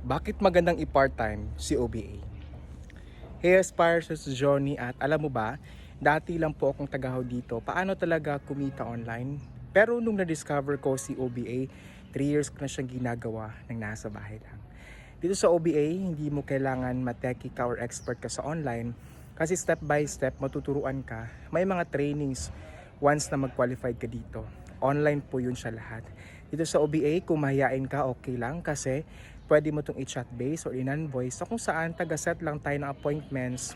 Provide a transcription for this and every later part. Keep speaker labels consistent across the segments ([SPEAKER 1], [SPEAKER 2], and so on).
[SPEAKER 1] Bakit magandang i-part-time si OBA? Hey Aspires, this is Johnny at alam mo ba, dati lang po akong tagahaw dito paano talaga kumita online. Pero nung na-discover ko si OBA, 3 years ko na siyang ginagawa ng nasa bahay lang. Dito sa OBA, hindi mo kailangan mateki ka or expert ka sa online kasi step by step matuturuan ka. May mga trainings once na mag-qualified ka dito. Online po yun siya lahat. Dito sa OBA, kung mahihain ka, okay lang kasi pwede mo itong i-chat base or in-voice so kung saan taga-set lang tayo ng appointments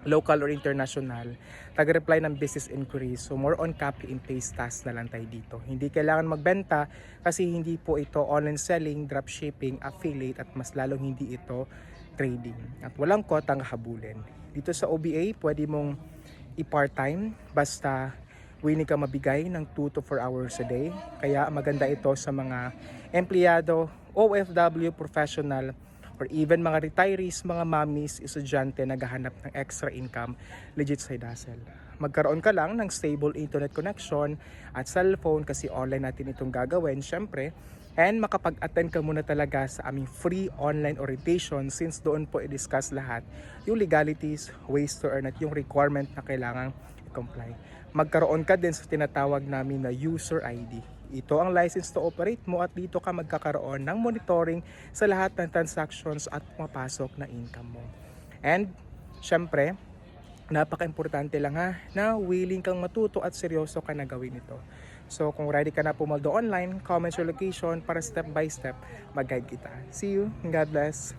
[SPEAKER 1] local or international, taga-reply ng business inquiries. So more on copy and paste task na lang tayo dito. Hindi kailangan magbenta kasi hindi po ito online selling, dropshipping, affiliate at mas lalong hindi ito trading. At walang kotang habulin. Dito sa OBA, pwede mong i-part-time basta willing ka mabigay ng 2 to 4 hours a day. Kaya maganda ito sa mga empleyado, OFW, professional, or even mga retirees, mga mommies, estudyante naghahanap ng extra income, legit side hustle. Magkaroon ka lang ng stable internet connection at cellphone kasi online natin itong gagawin, syempre. And makapag-attend ka muna talaga sa aming free online orientation since doon po i-discuss lahat yung legalities, ways to earn at yung requirement na kailangang i-comply. Magkaroon ka din sa tinatawag namin na user ID. Ito ang license to operate mo at dito ka magkakaroon ng monitoring sa lahat ng transactions at pumapasok na income mo. And syempre, napaka-importante lang na willing kang matuto at seryoso ka na gawin ito. So kung ready ka na pumaldo online, comment your location para step by step mag-guide kita. See you, God bless!